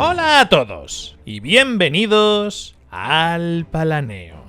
Hola a todos y bienvenidos al Palaneo.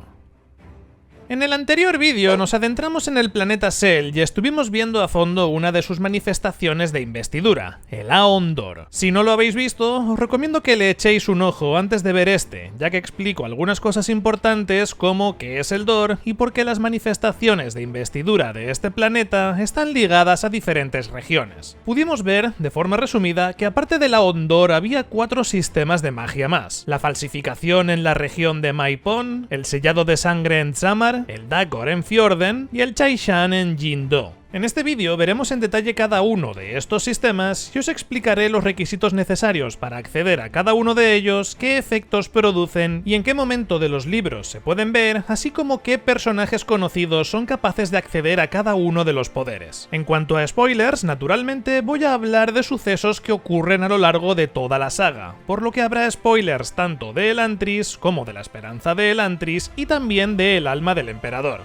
En el anterior vídeo nos adentramos en el planeta Sel y estuvimos viendo a fondo una de sus manifestaciones de investidura, el Aon Dor. Si no lo habéis visto, os recomiendo que le echéis un ojo antes de ver este, ya que explico algunas cosas importantes como qué es el Dor y por qué las manifestaciones de investidura de este planeta están ligadas a diferentes regiones. Pudimos ver, de forma resumida, que aparte del Aon Dor había 4 sistemas de magia más: la falsificación en la región de Maipon, el sellado de sangre en Zamar, el Dagor en Fjorden y el Chaishan en Jindo. En este vídeo veremos en detalle cada uno de estos sistemas y os explicaré los requisitos necesarios para acceder a cada uno de ellos, qué efectos producen y en qué momento de los libros se pueden ver, así como qué personajes conocidos son capaces de acceder a cada uno de los poderes. En cuanto a spoilers, naturalmente voy a hablar de sucesos que ocurren a lo largo de toda la saga, por lo que habrá spoilers tanto de Elantris como de la esperanza de Elantris y también de El alma del emperador.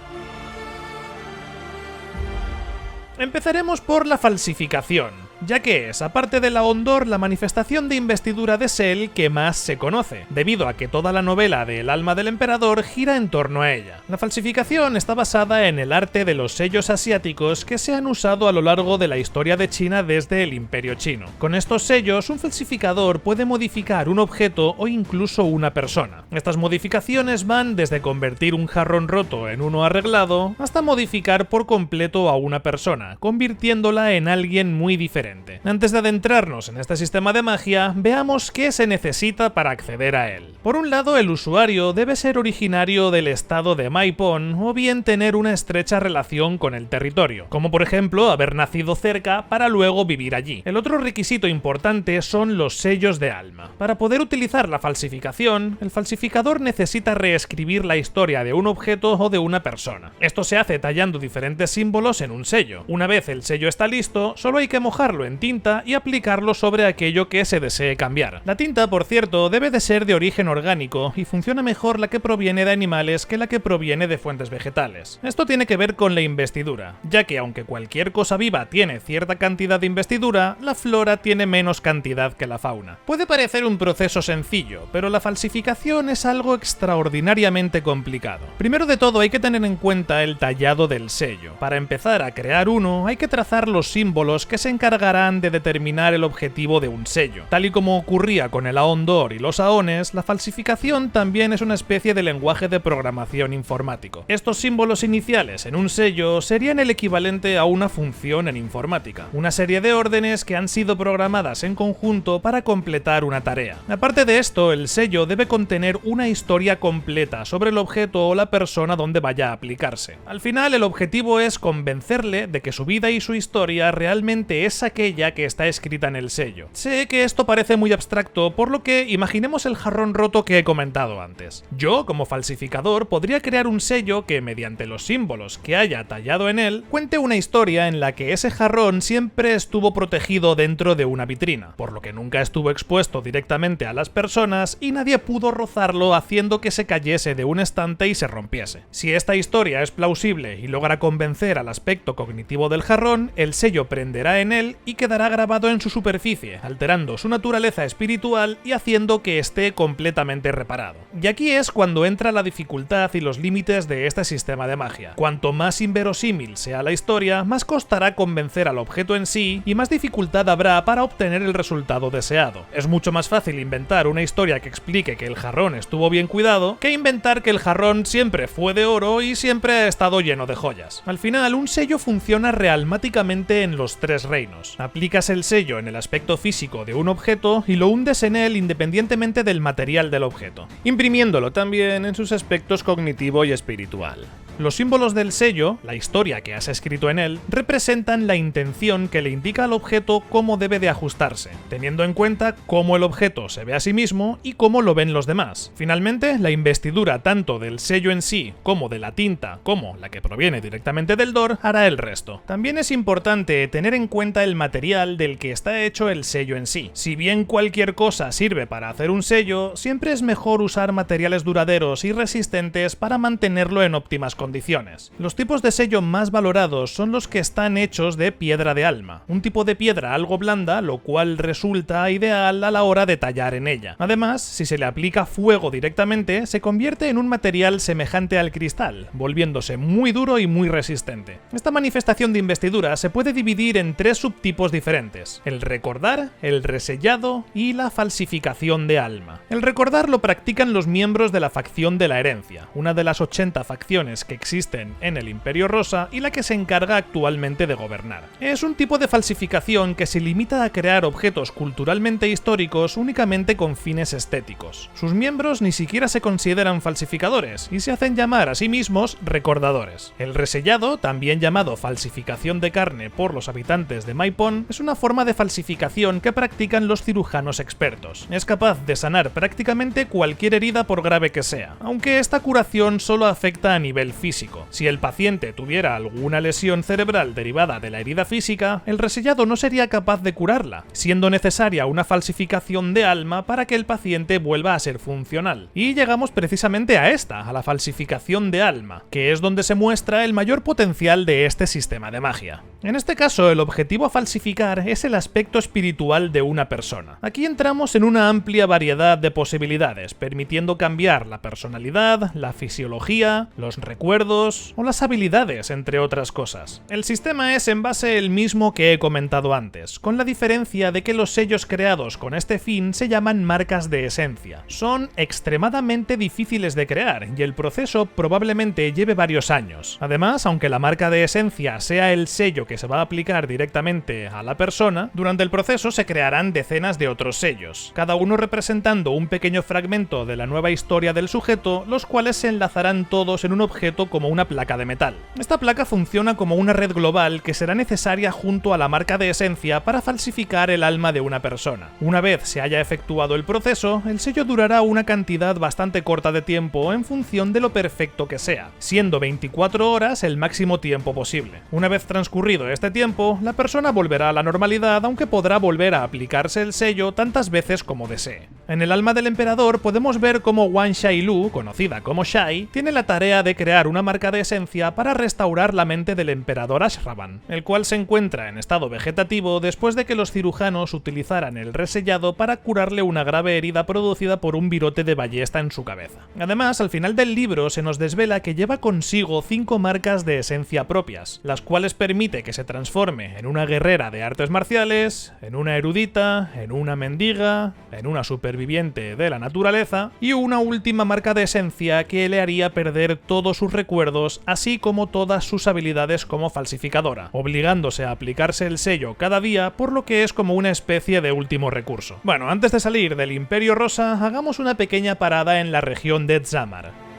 Empezaremos por la falsificación, ya que es, aparte de la Aon Dor, la manifestación de investidura de Sel que más se conoce, debido a que toda la novela de El alma del emperador gira en torno a ella. La falsificación está basada en el arte de los sellos asiáticos que se han usado a lo largo de la historia de China desde el Imperio Chino. Con estos sellos, un falsificador puede modificar un objeto o incluso una persona. Estas modificaciones van desde convertir un jarrón roto en uno arreglado, hasta modificar por completo a una persona, convirtiéndola en alguien muy diferente. Antes de adentrarnos en este sistema de magia, veamos qué se necesita para acceder a él. Por un lado, el usuario debe ser originario del estado de Maipon o bien tener una estrecha relación con el territorio, como por ejemplo haber nacido cerca para luego vivir allí. El otro requisito importante son los sellos de alma. Para poder utilizar la falsificación, el falsificador necesita reescribir la historia de un objeto o de una persona. Esto se hace tallando diferentes símbolos en un sello. Una vez el sello está listo, solo hay que mojarlo en tinta y aplicarlo sobre aquello que se desee cambiar. La tinta, por cierto, debe de ser de origen orgánico y funciona mejor la que proviene de animales que la que proviene de fuentes vegetales. Esto tiene que ver con la investidura, ya que aunque cualquier cosa viva tiene cierta cantidad de investidura, la flora tiene menos cantidad que la fauna. Puede parecer un proceso sencillo, pero la falsificación es algo extraordinariamente complicado. Primero de todo hay que tener en cuenta el tallado del sello. Para empezar a crear uno, hay que trazar los símbolos que se encargarán de determinar el objetivo de un sello. Tal y como ocurría con el Aon Dor y los Aones, la falsificación también es una especie de lenguaje de programación informático. Estos símbolos iniciales en un sello serían el equivalente a una función en informática, una serie de órdenes que han sido programadas en conjunto para completar una tarea. Aparte de esto, el sello debe contener una historia completa sobre el objeto o la persona donde vaya a aplicarse. Al final, el objetivo es convencerle de que su vida y su historia realmente es aquella que está escrita en el sello. Sé que esto parece muy abstracto, por lo que imaginemos el jarrón roto que he comentado antes. Yo, como falsificador, podría crear un sello que, mediante los símbolos que haya tallado en él, cuente una historia en la que ese jarrón siempre estuvo protegido dentro de una vitrina, por lo que nunca estuvo expuesto directamente a las personas y nadie pudo rozarlo haciendo que se cayese de un estante y se rompiese. Si esta historia es plausible y logra convencer al aspecto cognitivo del jarrón, el sello prenderá en él y quedará grabado en su superficie, alterando su naturaleza espiritual y haciendo que esté completamente reparado. Y aquí es cuando entra la dificultad y los límites de este sistema de magia. Cuanto más inverosímil sea la historia, más costará convencer al objeto en sí y más dificultad habrá para obtener el resultado deseado. Es mucho más fácil inventar una historia que explique que el jarrón estuvo bien cuidado que inventar que el jarrón siempre fue de oro y siempre ha estado lleno de joyas. Al final, un sello funciona realmáticamente en los 3 reinos. Aplicas el sello en el aspecto físico de un objeto y lo hundes en él independientemente del material del objeto, imprimiéndolo también en sus aspectos cognitivo y espiritual. Los símbolos del sello, la historia que has escrito en él, representan la intención que le indica al objeto cómo debe de ajustarse, teniendo en cuenta cómo el objeto se ve a sí mismo y cómo lo ven los demás. Finalmente, la investidura tanto del sello en sí, como de la tinta, como la que proviene directamente del Dor, hará el resto. También es importante tener en cuenta el material del que está hecho el sello en sí. Si bien cualquier cosa sirve para hacer un sello, siempre es mejor usar materiales duraderos y resistentes para mantenerlo en óptimas condiciones. condiciones. Los tipos de sello más valorados son los que están hechos de piedra de alma, un tipo de piedra algo blanda, lo cual resulta ideal a la hora de tallar en ella. Además, si se le aplica fuego directamente, se convierte en un material semejante al cristal, volviéndose muy duro y muy resistente. Esta manifestación de investidura se puede dividir en tres subtipos diferentes: el recordar, el resellado y la falsificación de alma. El recordar lo practican los miembros de la facción de la herencia, una de las 80 facciones que existen en el Imperio Rosa y la que se encarga actualmente de gobernar. Es un tipo de falsificación que se limita a crear objetos culturalmente históricos únicamente con fines estéticos. Sus miembros ni siquiera se consideran falsificadores y se hacen llamar a sí mismos recordadores. El resellado, también llamado falsificación de carne por los habitantes de Maipon, es una forma de falsificación que practican los cirujanos expertos. Es capaz de sanar prácticamente cualquier herida por grave que sea, aunque esta curación solo afecta a nivel físico. Si el paciente tuviera alguna lesión cerebral derivada de la herida física, el resellado no sería capaz de curarla, siendo necesaria una falsificación de alma para que el paciente vuelva a ser funcional. Y llegamos precisamente a esta, a la falsificación de alma, que es donde se muestra el mayor potencial de este sistema de magia. En este caso, el objetivo a falsificar es el aspecto espiritual de una persona. Aquí entramos en una amplia variedad de posibilidades, permitiendo cambiar la personalidad, la fisiología, los recuerdos o las habilidades, entre otras cosas. El sistema es en base el mismo que he comentado antes, con la diferencia de que los sellos creados con este fin se llaman marcas de esencia. Son extremadamente difíciles de crear y el proceso probablemente lleve varios años. Además, aunque la marca de esencia sea el sello que se va a aplicar directamente a la persona, durante el proceso se crearán decenas de otros sellos, cada uno representando un pequeño fragmento de la nueva historia del sujeto, los cuales se enlazarán todos en un objeto como una placa de metal. Esta placa funciona como una red global que será necesaria junto a la marca de esencia para falsificar el alma de una persona. Una vez se haya efectuado el proceso, el sello durará una cantidad bastante corta de tiempo en función de lo perfecto que sea, siendo 24 horas el máximo tiempo posible. Una vez transcurrido este tiempo, la persona volverá a la normalidad, aunque podrá volver a aplicarse el sello tantas veces como desee. En el alma del emperador podemos ver cómo Wan Shai-Lu, conocida como Shai, tiene la tarea de crear una marca de esencia para restaurar la mente del emperador Ashravan, el cual se encuentra en estado vegetativo después de que los cirujanos utilizaran el resellado para curarle una grave herida producida por un virote de ballesta en su cabeza. Además, al final del libro se nos desvela que lleva consigo 5 marcas de esencia propias, las cuales permite que se transforme en una guerrera de artes marciales, en una erudita, en una mendiga, en una superviviente de la naturaleza y una última marca de esencia que le haría perder todos sus recuerdos así como todas sus habilidades como falsificadora, obligándose a aplicarse el sello cada día, por lo que es como una especie de último recurso. Bueno, antes de salir del Imperio Rosa, hagamos una pequeña parada en la región de Dzamar.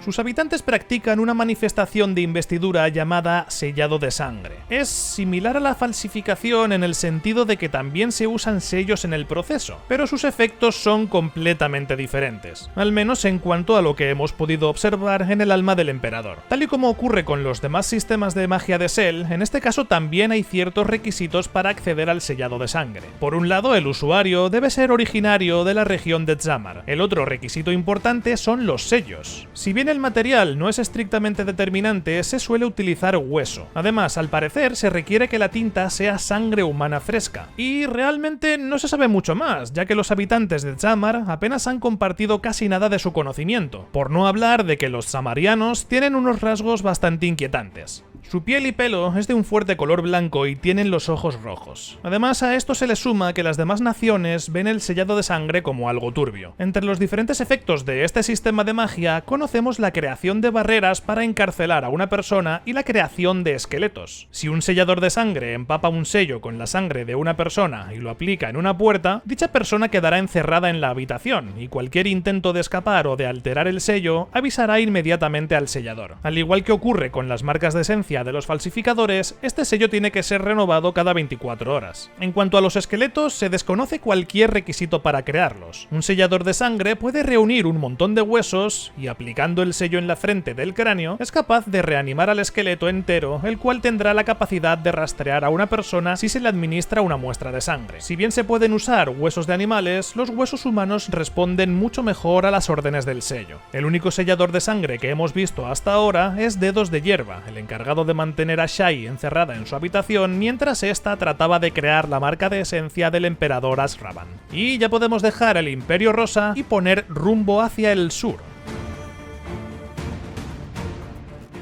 Sus habitantes practican una manifestación de investidura llamada sellado de sangre. Es similar a la falsificación en el sentido de que también se usan sellos en el proceso, pero sus efectos son completamente diferentes, al menos en cuanto a lo que hemos podido observar en el alma del emperador. Tal y como ocurre con los demás sistemas de magia de Cell, en este caso también hay ciertos requisitos para acceder al sellado de sangre. Por un lado, el usuario debe ser originario de la región de Dzamar. El otro requisito importante son los sellos. Si bien el material no es estrictamente determinante, se suele utilizar hueso. Además, al parecer, se requiere que la tinta sea sangre humana fresca. Y realmente no se sabe mucho más, ya que los habitantes de Dzamar apenas han compartido casi nada de su conocimiento, por no hablar de que los zamarianos tienen unos rasgos bastante inquietantes. Su piel y pelo es de un fuerte color blanco y tienen los ojos rojos. Además, a esto se le suma que las demás naciones ven el sellado de sangre como algo turbio. Entre los diferentes efectos de este sistema de magia, conocemos la creación de barreras para encarcelar a una persona y la creación de esqueletos. Si un sellador de sangre empapa un sello con la sangre de una persona y lo aplica en una puerta, dicha persona quedará encerrada en la habitación y cualquier intento de escapar o de alterar el sello avisará inmediatamente al sellador. Al igual que ocurre con las marcas de esencia magia de los falsificadores, este sello tiene que ser renovado cada 24 horas. En cuanto a los esqueletos, se desconoce cualquier requisito para crearlos. Un sellador de sangre puede reunir un montón de huesos y, aplicando el sello en la frente del cráneo, es capaz de reanimar al esqueleto entero, el cual tendrá la capacidad de rastrear a una persona si se le administra una muestra de sangre. Si bien se pueden usar huesos de animales, los huesos humanos responden mucho mejor a las órdenes del sello. El único sellador de sangre que hemos visto hasta ahora es Dedos de Hierba, el encargado de mantener a Shai encerrada en su habitación mientras ésta trataba de crear la marca de esencia del emperador Asravan. Y ya podemos dejar el Imperio Rosa y poner rumbo hacia el sur.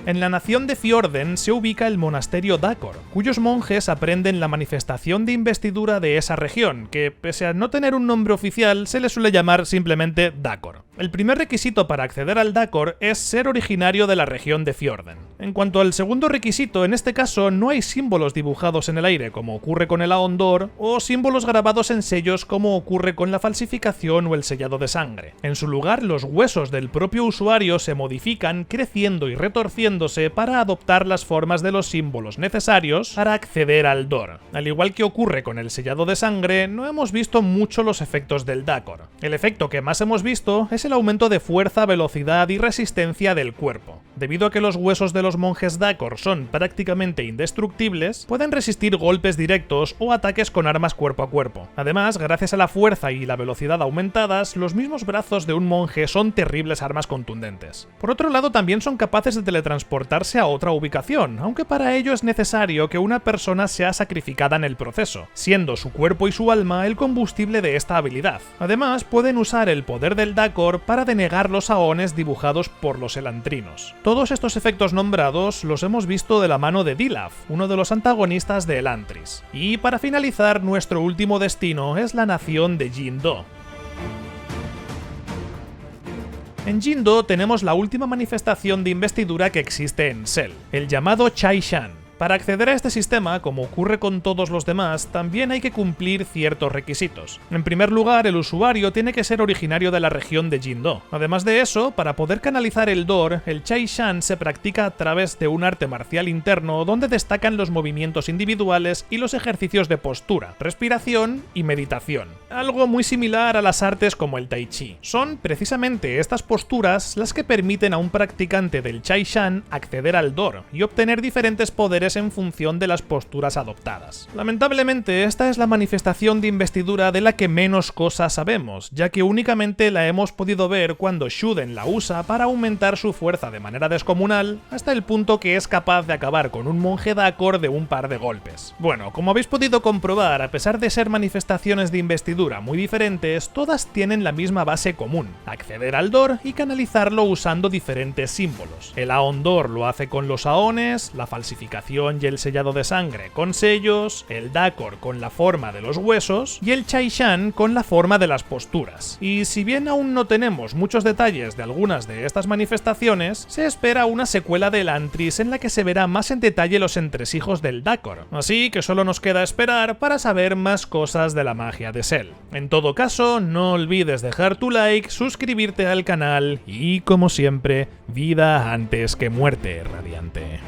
En la nación de Fjorden se ubica el monasterio Dacor, cuyos monjes aprenden la manifestación de investidura de esa región, que pese a no tener un nombre oficial se le suele llamar simplemente Dacor. El primer requisito para acceder al Dacor es ser originario de la región de Fjorden. En cuanto al segundo requisito, en este caso no hay símbolos dibujados en el aire como ocurre con el Aondor, o símbolos grabados en sellos como ocurre con la falsificación o el sellado de sangre. En su lugar, los huesos del propio usuario se modifican creciendo y retorciéndose para adoptar las formas de los símbolos necesarios para acceder al Dor. Al igual que ocurre con el sellado de sangre, no hemos visto mucho los efectos del Dacor. El efecto que más hemos visto es el aumento de fuerza, velocidad y resistencia del cuerpo. Debido a que los huesos de los monjes Dacor son prácticamente indestructibles, pueden resistir golpes directos o ataques con armas cuerpo a cuerpo. Además, gracias a la fuerza y la velocidad aumentadas, los mismos brazos de un monje son terribles armas contundentes. Por otro lado, también son capaces de teletransportarse a otra ubicación, aunque para ello es necesario que una persona sea sacrificada en el proceso, siendo su cuerpo y su alma el combustible de esta habilidad. Además, pueden usar el poder del Dacor para denegar los aones dibujados por los elantrinos. Todos estos efectos nombrados los hemos visto de la mano de Dilaf, uno de los antagonistas de Elantris. Y para finalizar, nuestro último destino es la nación de Jindo. En Jindo tenemos la última manifestación de investidura que existe en Sel, el llamado Chai Shan. Para acceder a este sistema, como ocurre con todos los demás, también hay que cumplir ciertos requisitos. En primer lugar, el usuario tiene que ser originario de la región de Jindo. Además de eso, para poder canalizar el Dor, el Chai Shan se practica a través de un arte marcial interno donde destacan los movimientos individuales y los ejercicios de postura, respiración y meditación. Algo muy similar a las artes como el Tai Chi. Son precisamente estas posturas las que permiten a un practicante del Chai Shan acceder al Dor y obtener diferentes poderes en función de las posturas adoptadas. Lamentablemente, esta es la manifestación de investidura de la que menos cosas sabemos, ya que únicamente la hemos podido ver cuando Shuden la usa para aumentar su fuerza de manera descomunal, hasta el punto que es capaz de acabar con un monje Dacor de un par de golpes. Bueno, como habéis podido comprobar, a pesar de ser manifestaciones de investidura muy diferentes, todas tienen la misma base común: acceder al Dor y canalizarlo usando diferentes símbolos. El Aondor lo hace con los Aones, la falsificación y el sellado de sangre con sellos, el Dacor con la forma de los huesos y el Chai Shan con la forma de las posturas. Y si bien aún no tenemos muchos detalles de algunas de estas manifestaciones, se espera una secuela de Elantris en la que se verá más en detalle los entresijos del Dacor, así que solo nos queda esperar para saber más cosas de la magia de Sel. En todo caso, no olvides dejar tu like, suscribirte al canal y, como siempre, vida antes que muerte, radiante.